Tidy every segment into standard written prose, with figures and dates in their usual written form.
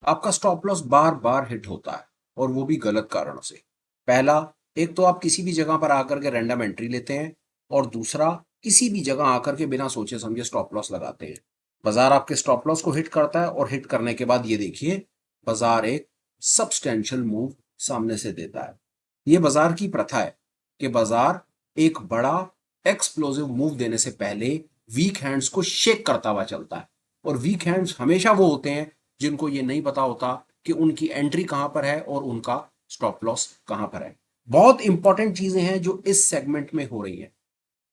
आपका stop loss बार बार hit होता है और वो भी गलत कारण से। पहला, एक तो आप किसी भी जगह पर आकर के रैंडम एंट्री लेते हैं, और दूसरा, किसी भी जगह आकर के बिना सोचे समझे स्टॉप लॉस लगाते हैं। बाजार आपके स्टॉप लॉस को हिट करता है और हिट करने के बाद ये देखिए, बाजार एक सब्सटेंशियल मूव सामने से देता है। ये बाजार की प्रथा है कि बाजार एक बड़ा एक्सप्लोसिव मूव देने से पहले वीक हैंड्स को शेक करता हुआ चलता है। और वीक हैंड्स हमेशा वो होते हैं जिनको ये नहीं पता होता कि उनकी एंट्री कहां पर है और उनका स्टॉप लॉस कहां पर है। बहुत इंपॉर्टेंट चीजें हैं जो इस सेगमेंट में हो रही हैं।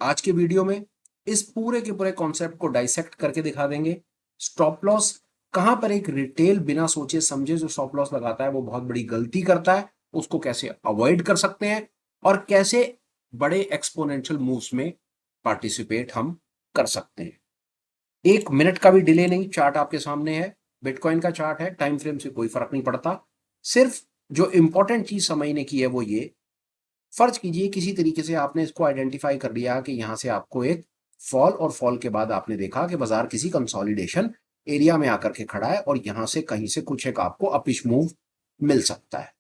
आज के वीडियो में इस पूरे के पूरे कॉन्सेप्ट को डाइसेक्ट करके दिखा देंगे। स्टॉप लॉस कहां पर एक रिटेल बिना सोचे समझे जो स्टॉप लॉस लगाता है वो बहुत बड़ी गलती करता है, उसको कैसे अवॉइड कर सकते हैं, और कैसे बड़े एक्सपोनेंशियल मूव्स में पार्टिसिपेट हम कर सकते हैं। 1 मिनट का भी डिले नहीं, चार्ट आपके सामने है, बिटकॉइन का चार्ट है, टाइम फ्रेम से कोई फर्क नहीं पड़ता। सिर्फ जो इंपॉर्टेंट चीज समझने की है वो ये, फर्ज कीजिए किसी तरीके से आपने इसको आइडेंटिफाई कर लिया कि यहां से आपको एक फॉल, और फॉल के बाद आपने देखा कि बाजार किसी कंसोलिडेशन एरिया में आकर के खड़ा है और यहां से कहीं से कुछ एक आपको अपिश मूव मिल सकता है।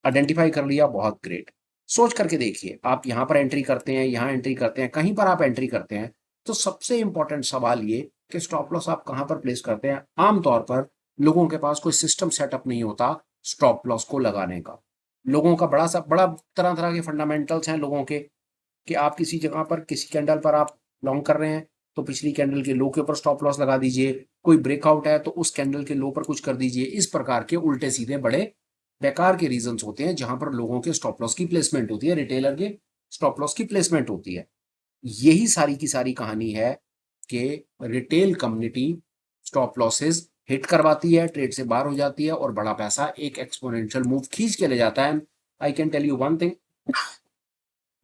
आइडेंटिफाई कर लिया, बहुत ग्रेट। सोच करके देखिए, आप यहां पर एंट्री करते हैं, यहां एंट्री करते हैं, कहीं पर आप एंट्री करते हैं, तो सबसे इंपॉर्टेंट सवाल ये कि स्टॉप लॉस आप कहां पर प्लेस करते हैं। आमतौर पर लोगों के पास कोई सिस्टम सेटअप नहीं होता स्टॉप लॉस को लगाने का। लोगों का बड़ा तरह तरह के फंडामेंटल्स हैं लोगों के, कि आप किसी जगह पर किसी कैंडल पर आप लॉन्ग कर रहे हैं तो पिछली कैंडल के लो के ऊपर स्टॉप लॉस लगा दीजिए, कोई ब्रेकआउट है तो उस कैंडल के लो पर कुछ कर दीजिए। इस प्रकार के उल्टे सीधे बड़े बेकार के रीजंस होते हैं जहां पर लोगों के स्टॉप लॉस की प्लेसमेंट होती है, रिटेलर के स्टॉप लॉस की प्लेसमेंट होती है। यही सारी की सारी कहानी है कि retail community stop losses hit करवाती है, ट्रेड से बाहर हो जाती है और बड़ा पैसा एक एक्सपोनेंशियल मूव खींच के ले जाता है। I can tell you one thing,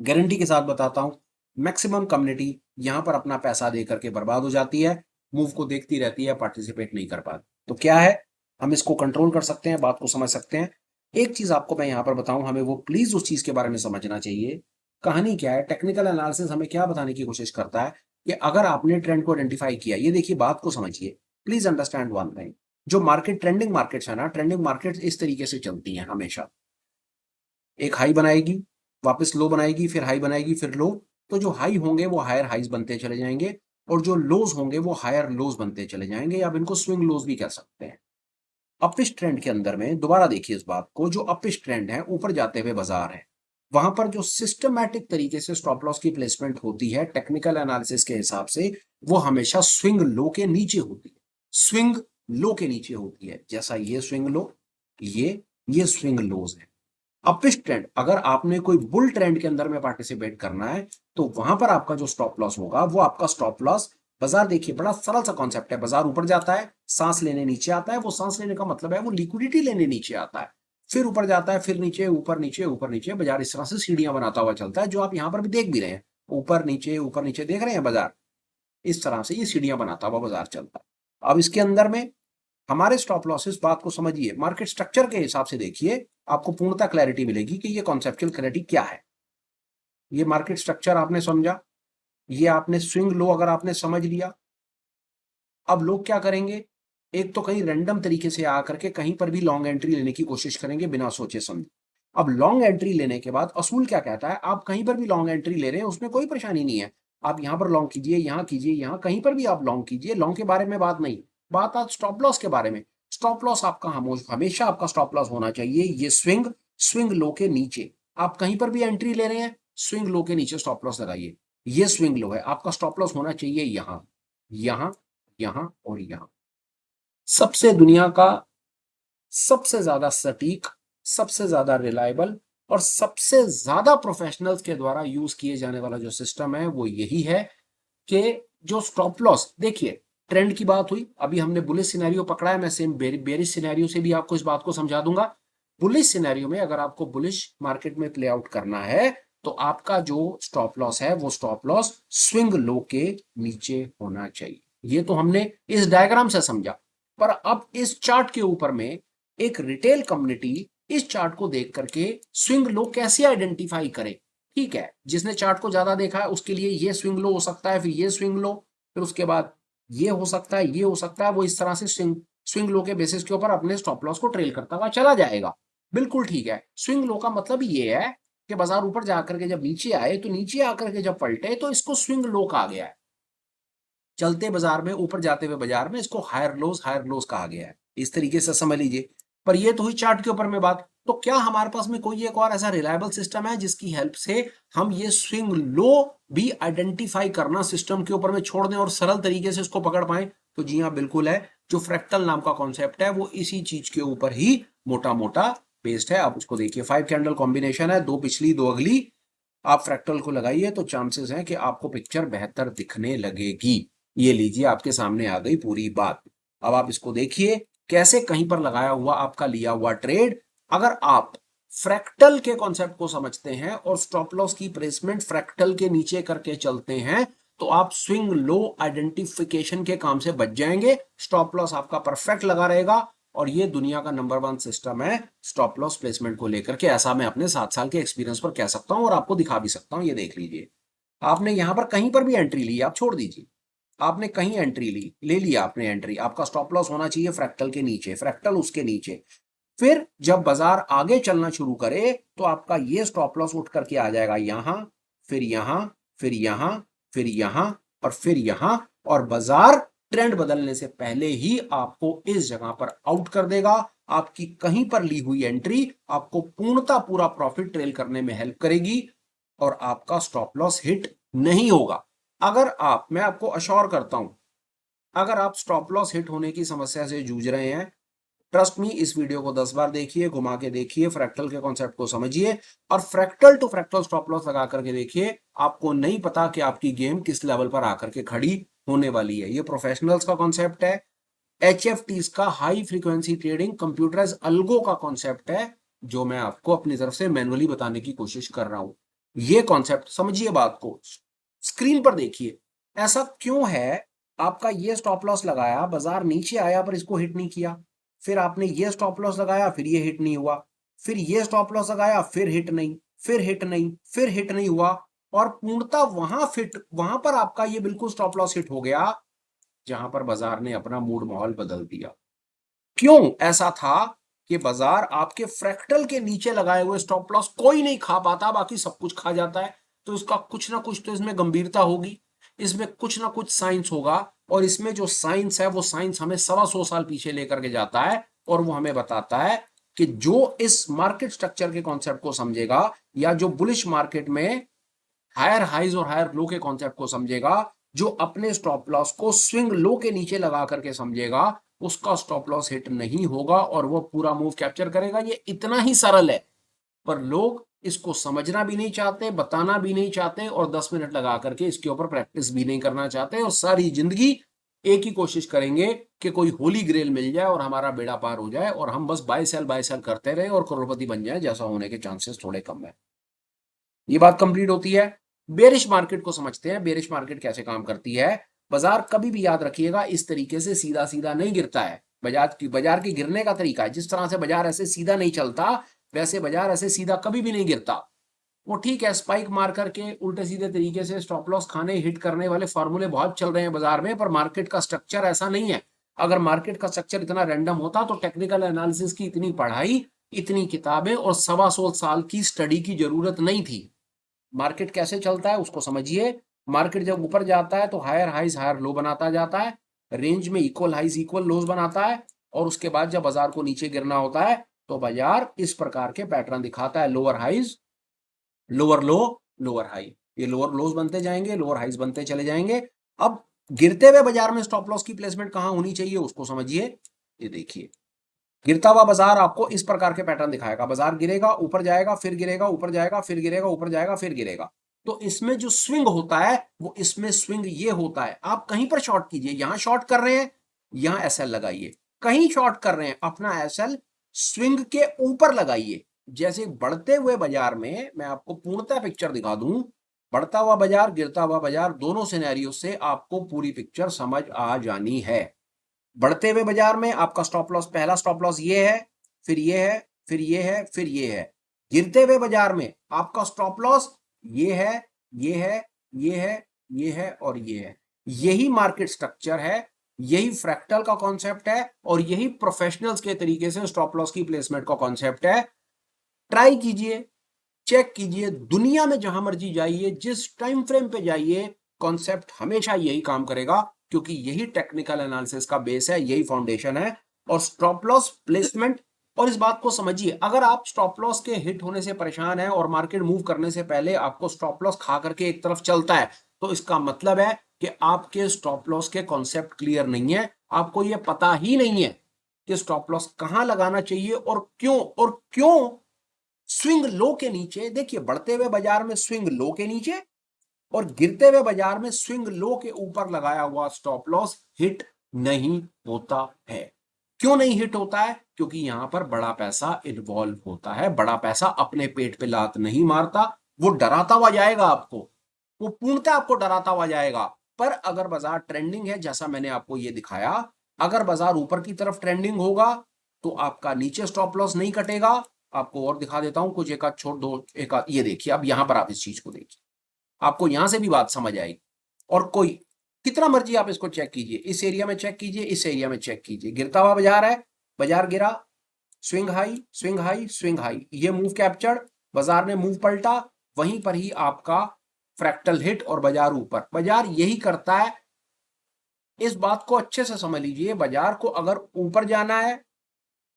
guarantee के साथ बताता हूं, मैक्सिमम कम्युनिटी यहां पर अपना पैसा दे करके बर्बाद हो जाती है, मूव को देखती रहती है, पार्टिसिपेट नहीं कर पाती। तो क्या है, हम इसको कंट्रोल कर सकते हैं, बात को समझ सकते हैं। एक चीज आपको मैं यहां पर बताऊं, हमें वो प्लीज उस चीज के बारे में समझना चाहिए। कहानी क्या है, टेक्निकल एनालिसिस हमें क्या बताने की कोशिश करता है कि अगर आपने ट्रेंड को आइडेंटिफाई किया, ये देखिए बात को समझिए, प्लीज अंडरस्टैंड वन थिंग। जो मार्केट, ट्रेंडिंग मार्केट्स है ना, ट्रेंडिंग मार्केट्स इस तरीके से चलती हैं हमेशा। एक हाई बनाएगी, वापस लो बनाएगी, फिर हाई बनाएगी, फिर लो। तो जो हाई होंगे वो हायर हाइज बनते चले जाएंगे, और जो लोज होंगे वो हायर लोज बनते चले जाएंगे, या आप इनको स्विंग लोज भी कह सकते हैं। अपिश ट्रेंड के अंदर में दोबारा देखिए इस बात को, जो अपिश ट्रेंड है, ऊपर जाते हुए बाजार है, वहां पर जो सिस्टमैटिक तरीके से स्टॉप लॉस की प्लेसमेंट होती है टेक्निकल एनालिसिस के हिसाब से, वो हमेशा स्विंग लो के नीचे होती है। स्विंग लो के नीचे होती है, जैसा ये स्विंग लो, ये स्विंग लोज है। अपिश ट्रेंड, अगर आपने कोई बुल ट्रेंड के अंदर में पार्टिसिपेट करना है, तो वहां पर आपका जो स्टॉप लॉस होगा वो आपका स्टॉप लॉस, बाजार देखिए बड़ा सरल सा कॉन्सेप्ट है, बाजार ऊपर जाता है, सांस लेने नीचे आता है, वो सांस लेने का मतलब है वो लिक्विडिटी लेने नीचे आता है, फिर ऊपर जाता है, फिर नीचे, ऊपर नीचे, ऊपर नीचे। बाजार इस तरह से सीढ़ियां बनाता हुआ चलता है, जो आप यहां पर भी देख भी रहे हैं, ऊपर नीचे देख रहे हैं बाजार, इस तरह से ये सीढ़ियां बनाता हुआ बाजार चलता है। अब इसके अंदर में हमारे स्टॉप लॉसेस, बात को समझिए, मार्केट स्ट्रक्चर के हिसाब से देखिए, आपको पूर्णतः क्लैरिटी मिलेगी कि ये कॉन्सेप्चुअल क्लैरिटी क्या है। ये मार्केट स्ट्रक्चर आपने समझा, ये आपने स्विंग लो अगर आपने समझ लिया, अब लोग क्या करेंगे, एक तो कहीं रैंडम तरीके से आकर के कहीं पर भी लॉन्ग एंट्री लेने की कोशिश करेंगे बिना सोचे समझे। अब लॉन्ग एंट्री लेने के बाद असूल क्या कहता है, आप कहीं पर भी लॉन्ग एंट्री ले रहे हैं उसमें कोई परेशानी नहीं है। आप यहां पर लॉन्ग कीजिए, यहां कीजिए, यहां कहीं पर भी आप लॉन्ग कीजिए, लॉन्ग के बारे में बात नहीं, बात आज स्टॉप लॉस के बारे में। स्टॉप लॉस आपका हमेशा आपका स्टॉप लॉस होना चाहिए ये स्विंग, स्विंग लो के नीचे। आप कहीं पर भी एंट्री ले रहे हैं, स्विंग लो के नीचे स्टॉप लॉस लगाइए। ये स्विंग लो है, आपका स्टॉप लॉस होना चाहिए यहां, यहां, यहां और यहां। सबसे दुनिया का सबसे ज्यादा सटीक, सबसे ज्यादा रिलायबल और सबसे ज्यादा प्रोफेशनल्स के द्वारा यूज किए जाने वाला जो सिस्टम है वो यही है कि जो स्टॉप लॉस, देखिए ट्रेंड की बात हुई, अभी हमने बुलिश सिनेरियो पकड़ा है, मैं सेम बेरिश सिनेरियो से भी आपको इस बात को समझा दूंगा। बुलिश सिनेरियो में अगर आपको बुलिश मार्केट में प्ले आउट करना है, तो आपका जो स्टॉप लॉस है वो स्टॉप लॉस स्विंग लो के नीचे होना चाहिए। ये तो हमने इस डायग्राम से समझा, पर अब इस चार्ट के ऊपर में एक रिटेल कम्युनिटी इस चार्ट को देख करके स्विंग लो कैसे आइडेंटिफाई करे। ठीक है, जिसने चार्ट को ज्यादा देखा है उसके लिए ये स्विंग लो हो सकता है, फिर ये स्विंग लो, फिर उसके बाद ये हो सकता है, ये हो सकता है, वो इस तरह से स्विंग स्विंग लो के बेसिस के ऊपर अपने स्टॉप लॉस को ट्रेल करता हुआ चला जाएगा। बिल्कुल ठीक है। स्विंग लो का मतलब ये है कि बाजार ऊपर जाकर के जब नीचे आए तो नीचे आकर के जब पलटे तो इसको स्विंग लो कहा गया है। चलते बाजार में ऊपर जाते हुए बाजार में इसको हायर लोज कहा गया है। इस तरीके से समझ लीजिए। पर ये तो हुई चार्ट के ऊपर में बात। तो क्या हमारे पास में कोई एक और ऐसा रिलायबल सिस्टम है जिसकी हेल्प से हम ये स्विंग लो भी आइडेंटिफाई करना सिस्टम के ऊपर में छोड़ दें और सरल तरीके से इसको पकड़ पाए? तो जी हाँ, बिल्कुल है। जो फ्रैक्टल नाम का कॉन्सेप्ट है वो इसी चीज के ऊपर ही मोटा मोटा बेस्ड है। आप उसको देखिए, 5 कैंडल कॉम्बिनेशन है, 2 पिछली 2 अगली। आप फ्रैक्टल को लगाइए तो चांसेस हैं कि आपको पिक्चर बेहतर दिखने लगेगी। ये लीजिए, आपके सामने आ गई पूरी बात। अब आप इसको देखिए कैसे कहीं पर लगाया हुआ आपका लिया हुआ ट्रेड, अगर आप फ्रैक्टल के कॉन्सेप्ट को समझते हैं और स्टॉप लॉस की प्लेसमेंट फ्रैक्टल के नीचे करके चलते हैं तो आप स्विंग लो आइडेंटिफिकेशन के काम से बच जाएंगे। स्टॉप लॉस आपका परफेक्ट लगा रहेगा। और ये दुनिया का नंबर 1 सिस्टम है स्टॉप लॉस प्लेसमेंट को लेकर के। ऐसा मैं अपने 7 साल के एक्सपीरियंस पर कह सकता हूं और आपको दिखा भी सकता हूं। ये देख लीजिए, आपने यहां पर कहीं पर भी एंट्री ली, आप छोड़ दीजिए, आपने कहीं एंट्री ली, ले लिया आपने एंट्री, आपका स्टॉप लॉस होना चाहिए फ्रैक्टल के नीचे, फ्रैक्टल उसके नीचे। फिर जब बाजार आगे चलना शुरू करे तो आपका ये स्टॉप लॉस उठ करके आ जाएगा यहां, फिर यहां, फिर यहां, फिर यहां और फिर यहां। और बाजार ट्रेंड बदलने से पहले ही आपको इस जगह पर आउट कर देगा। आपकी कहीं पर ली हुई एंट्री आपको पूर्णतः पूरा प्रॉफिट ट्रेल करने में हेल्प करेगी और आपका स्टॉप लॉस हिट नहीं होगा। अगर आप, मैं आपको अश्योर करता हूं, अगर आप स्टॉप लॉस हिट होने की समस्या से जूझ रहे हैं, ट्रस्ट मी, इस वीडियो को 10 बार देखिए, घुमा के देखिए, फ्रैक्टल के कॉन्सेप्ट को समझिए और fractal to fractal stop loss लगा करके देखिए। आपको नहीं पता कि आपकी गेम किस लेवल पर आकर के खड़ी होने वाली है। ये प्रोफेशनल्स का कॉन्सेप्ट है। HFTs का high frequency trading computerise algo का कॉन्सेप्ट है, जो मैं आपको अपनी तरफ से मैनुअली बताने की कोशिश कर रहा हूं। ये कॉन्सेप्ट समझिए, बात को स्क्रीन पर देखिए। ऐसा क्यों है? आपका ये स्टॉप लॉस लगाया, बाजार नीचे आया पर इसको हिट नहीं किया। फिर आपने ये स्टॉप लॉस लगाया, फिर ये हिट नहीं हुआ। फिर ये स्टॉप लॉस लगाया, फिर हिट नहीं, फिर हिट नहीं, फिर हिट नहीं हुआ। और पूर्णतः वहां पर आपका ये बिल्कुल स्टॉप लॉस हिट हो गया जहां पर बाजार ने अपना मूड माहौल बदल दिया। क्यों ऐसा था? कि बाजार आपके फ्रैक्टल के नीचे लगाए हुए स्टॉप लॉस कोई नहीं खा पाता, बाकी सब कुछ खा जाता है। तो इसका कुछ ना कुछ तो इसमें गंभीरता होगी, इसमें कुछ ना कुछ साइंस होगा। और इसमें जो साइंस है वो साइंस हमें 125 साल पीछे लेकर के जाता है और वो हमें बताता है कि जो इस मार्केट स्ट्रक्चर के कॉन्सेप्ट को समझेगा या जो बुलिश मार्केट में हायर हाइज और हायर लो के कॉन्सेप्ट को समझेगा, जो अपने स्टॉप लॉस को स्विंग लो के नीचे लगा करके समझेगा, उसका स्टॉप लॉस हिट नहीं होगा और वो पूरा मूव कैप्चर करेगा। ये इतना ही सरल है, पर लोग इसको समझना भी नहीं चाहते, बताना भी नहीं चाहते और 10 मिनट लगा करके इसके ऊपर प्रैक्टिस भी नहीं करना चाहते और सारी जिंदगी एक ही कोशिश करेंगे कि कोई होली ग्रेल मिल जाए और हमारा बेड़ा पार हो जाए और हम बस बाय सेल करते रहे और करोड़पति बन जाए, जैसा होने के चांसेस थोड़े कम है। ये बात कंप्लीट होती है। बेरिश मार्केट को समझते हैं। बेरिश मार्केट कैसे काम करती है? बाजार कभी भी याद रखिएगा इस तरीके से सीधा सीधा नहीं गिरता है। बाजार की गिरने का तरीका है, जिस तरह से बाजार ऐसे सीधा नहीं चलता वैसे बाजार ऐसे सीधा कभी भी नहीं गिरता। वो ठीक है, स्पाइक मार करके उल्टे सीधे तरीके से स्टॉप लॉस खाने हिट करने वाले फॉर्मूले बहुत चल रहे हैं बाजार में, पर मार्केट का स्ट्रक्चर ऐसा नहीं है। अगर मार्केट का स्ट्रक्चर इतना रैंडम होता तो टेक्निकल एनालिसिस की इतनी पढ़ाई, इतनी किताबें और 125 साल की स्टडी की जरूरत नहीं थी। मार्केट कैसे चलता है उसको समझिए। मार्केट जब ऊपर जाता है तो हायर हाइज हायर लो बनाता जाता है, रेंज में इक्वल हाइज इक्वल लोज बनाता है और उसके बाद जब बाजार को नीचे गिरना होता है तो बाजार इस प्रकार के पैटर्न दिखाता है, lower highs lower low lower high. ये लोअर लोज बनते जाएंगे, लोअर हाइज बनते चले जाएंगे। अब गिरते हुए बाजार में स्टॉप लॉस की प्लेसमेंट कहां होनी चाहिए उसको समझिए। ये देखिए, गिरता हुआ बाजार आपको इस प्रकार के पैटर्न दिखाएगा। बाजार गिरेगा, ऊपर जाएगा, फिर गिरेगा, ऊपर जाएगा, फिर गिरेगा, ऊपर जाएगा, फिर गिरेगा। तो इसमें जो स्विंग होता है वो इसमें स्विंग ये होता है। आप कहीं पर शॉर्ट कीजिए, यहां शॉर्ट कर रहे हैं, यहां एसएल लगाइए। कहीं शॉर्ट कर रहे हैं, अपना एसएल स्विंग के ऊपर लगाइए। जैसे बढ़ते हुए बाजार में मैं आपको पूर्णतः पिक्चर दिखा दूं, बढ़ता हुआ बाजार, गिरता हुआ बाजार, दोनों सिनेरियो से आपको पूरी पिक्चर समझ आ जानी है। बढ़ते हुए बाजार में आपका स्टॉप लॉस, पहला स्टॉप लॉस ये है, फिर ये है, फिर ये है, फिर ये है। गिरते हुए बाजार में आपका स्टॉप लॉस ये है, ये है, ये है, ये है और ये है। यही मार्केट स्ट्रक्चर है। यही फ्रैक्टल का कॉन्सेप्ट है और यही प्रोफेशनल्स के तरीके से स्टॉप लॉस की प्लेसमेंट का कॉन्सेप्ट है। ट्राई कीजिए, चेक कीजिए, दुनिया में जहां मर्जी जाइए, जिस टाइम फ्रेम पे जाइए, कॉन्सेप्ट हमेशा यही काम करेगा, क्योंकि यही टेक्निकल एनालिसिस का बेस है, यही फाउंडेशन है। और स्टॉप लॉस प्लेसमेंट, और इस बात को समझिए, अगर आप स्टॉप लॉस के हिट होने से परेशान हैं और मार्केट मूव करने से पहले आपको स्टॉप लॉस खा करके एक तरफ चलता है, तो इसका मतलब है कि आपके स्टॉप लॉस के कॉन्सेप्ट क्लियर नहीं है, आपको यह पता ही नहीं है कि स्टॉप लॉस कहां लगाना चाहिए और क्यों स्विंग लो के नीचे, देखिए बढ़ते हुए बाजार में स्विंग लो के नीचे और गिरते हुए बाजार में स्विंग लो के ऊपर लगाया हुआ स्टॉप लॉस हिट नहीं होता है। क्यों नहीं हिट होता है? क्योंकि यहां पर बड़ा पैसा इन्वॉल्व होता है। बड़ा पैसा अपने पेट पे लात नहीं मारता, वो डराता हुआ जाएगा आपको, वो पूर्णतः आपको डराता हुआ जाएगा। पर अगर बाजार ट्रेंडिंग है, जैसा मैंने आपको ये दिखाया, अगर बाजार ऊपर की तरफ ट्रेंडिंग होगा तो आपका नीचे स्टॉप लॉस नहीं कटेगा। आपको और दिखा देता हूं कुछ, एक आध छोड़ दो, एक आध ये देखिए, अब यहां पर आप इस चीज को देखिए, आपको यहां से भी बात समझ आएगी। और कोई कितना मर्जी आप इसको चेक कीजिए, इस एरिया में चेक कीजिए, इस एरिया में चेक कीजिए, गिरता हुआ बाजार है, बाजार गिरा, swing high swing high swing high, ये मूव कैप्चर्ड, बाजार ने मूव पलटा, वहीं पर ही आपका फ्रैक्टल हिट और बाजार ऊपर। बाजार यही करता है, इस बात को अच्छे से समझ लीजिए। बाजार को अगर ऊपर जाना है,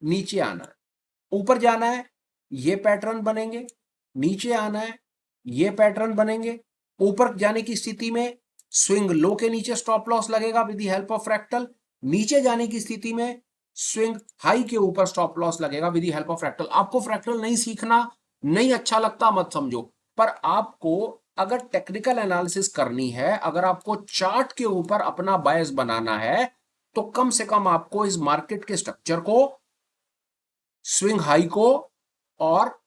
नीचे आना है, ऊपर जाना है ये पैटर्न बनेंगे, नीचे आना है ये पैटर्न बनेंगे। ऊपर जाने की स्थिति में स्विंग लो के नीचे स्टॉप लॉस लगेगा with the help of fractal, नीचे जाने की स्थिति में स्विंग हाई के ऊपर स्टॉप लॉस लगेगा with the help of fractal. आपको फ्रैक्टल नहीं सीखना, नहीं अच्छा लगता मत समझो, पर आपको अगर टेक्निकल एनालिसिस करनी है, अगर आपको चार्ट के ऊपर अपना बायस बनाना है, तो कम से कम आपको इस मार्केट के स्ट्रक्चर को, स्विंग हाई को और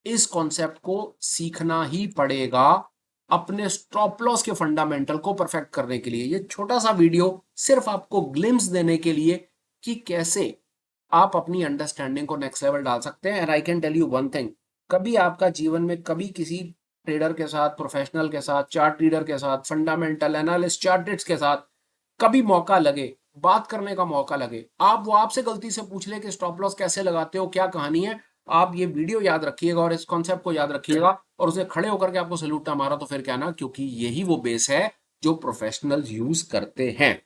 इस कॉन्सेप्ट को सीखना ही पड़ेगा अपने स्टॉप लॉस के फंडामेंटल को परफेक्ट करने के लिए। ये छोटा सा वीडियो सिर्फ आपको ग्लिम्स देने के लिए कि कैसे आप अपनी अंडरस्टैंडिंग को नेक्स्ट लेवल डाल सकते हैं। And I can tell you one thing, कभी आपका जीवन में कभी किसी ट्रेडर के साथ, प्रोफेशनल के साथ, चार्ट रीडर के साथ, फंडामेंटल एनालिस्ट, चार्टिस्ट के साथ कभी मौका लगे, बात करने का मौका लगे, आप वो आपसे गलती से पूछ ले कि स्टॉप लॉस कैसे लगाते हो, क्या कहानी है, आप ये वीडियो याद रखिएगा और इस कॉन्सेप्ट को याद रखिएगा और उसे खड़े होकर के आपको सैल्यूट ना मारा तो फिर क्या ना, क्योंकि यही वो बेस है जो प्रोफेशनल्स यूज करते हैं।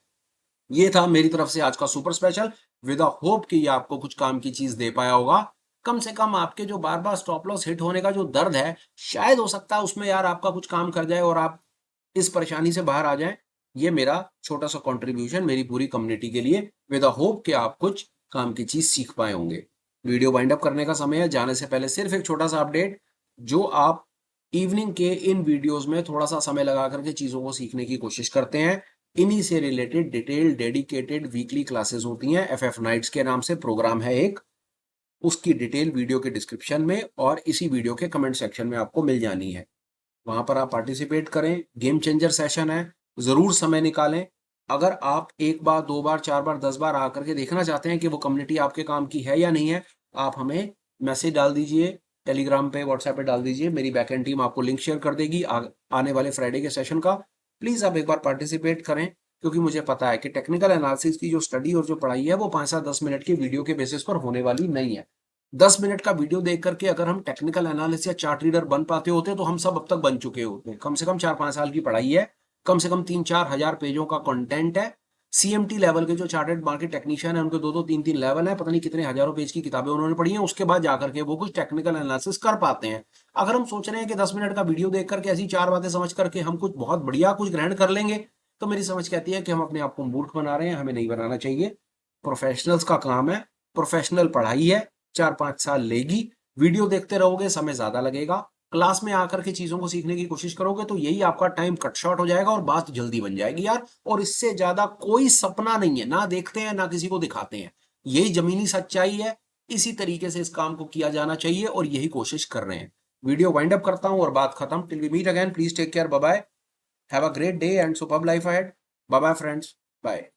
ये था मेरी तरफ से आज का सुपर स्पेशल, विद होप कि ये आपको कुछ काम की चीज दे पाया होगा। कम से कम आपके जो बार बार स्टॉप लॉस हिट होने का जो दर्द है, शायद हो सकता है उसमें यार आपका कुछ काम कर जाए और आप इस परेशानी से बाहर आ जाएं। ये मेरा छोटा सा कंट्रीब्यूशन मेरी पूरी कम्युनिटी के लिए, विद होप कि आप कुछ काम की चीज सीख पाए होंगे। वीडियो वाइंड अप करने का समय है, जाने से पहले सिर्फ एक छोटा सा अपडेट, जो आप इवनिंग के इन वीडियोस में थोड़ा सा समय लगा करके चीजों को सीखने की कोशिश करते हैं, इन्हीं से related detail dedicated weekly classes होती हैं। एफएफ नाइट्स के नाम से प्रोग्राम है एक, उसकी डिटेल वीडियो के डिस्क्रिप्शन में और इसी वीडियो के कमेंट सेक्शन में आपको मिल जानी है। वहां पर आप पार्टिसिपेट करें, गेम चेंजर सेशन है, जरूर समय निकालें। अगर आप एक बार, दो बार, चार बार, 10 बार आकर के देखना चाहते हैं कि वो कम्युनिटी आपके काम की है या नहीं है, आप हमें मैसेज डाल दीजिए, टेलीग्राम पे, व्हाट्सएप पे डाल दीजिए, मेरी बैकएंड टीम आपको लिंक शेयर कर देगी आने वाले फ्राइडे के सेशन का। प्लीज आप एक बार पार्टिसिपेट करें, क्योंकि मुझे पता है कि टेक्निकल एनालिसिस की जो स्टडी और जो पढ़ाई है वो 5 से 10 मिनट की वीडियो के बेसिस पर होने वाली नहीं है। 10 मिनट का वीडियो देख करके अगर हम टेक्निकल एनालिस्ट या चार्ट रीडर बन पाते होते तो हम सब अब तक बन चुके होते। कम से कम 4-5 साल की पढ़ाई है, कम से कम 3-4 हजार पेजों का कंटेंट है। सीएमटी लेवल के जो चार्टेड मार्केट टेक्नीशियन है, उनके 2-2, 3-3 लेवल है, पता नहीं कितने हजारों पेज की किताबें उन्होंने पढ़ी हैं, उसके बाद जाकर के वो कुछ टेक्निकल एनालिसिस कर पाते हैं। अगर हम सोच रहे हैं कि 10 मिनट का वीडियो देख करके ऐसी 4 बातें समझ करके हम कुछ बहुत बढ़िया कुछ ग्रहण कर लेंगे, तो मेरी समझ कहती है कि हम अपने आप को मूर्ख बना रहे हैं, हमें नहीं बनाना चाहिए। प्रोफेशनल्स का काम है, प्रोफेशनल पढ़ाई है, 4-5 साल लेगी, वीडियो देखते रहोगे समय ज्यादा लगेगा, क्लास में आकर के चीजों को सीखने की कोशिश करोगे तो यही आपका टाइम कट शॉर्ट हो जाएगा और बात जल्दी बन जाएगी यार। और इससे ज्यादा कोई सपना नहीं है, ना देखते हैं ना किसी को दिखाते हैं, यही जमीनी सच्चाई है। इसी तरीके से इस काम को किया जाना चाहिए और यही कोशिश कर रहे हैं। वीडियो वाइंड अप करता हूं और बात खत्म। Till we meet again, please take care, bye bye, have a great day and superb life ahead. Bye bye friends, bye.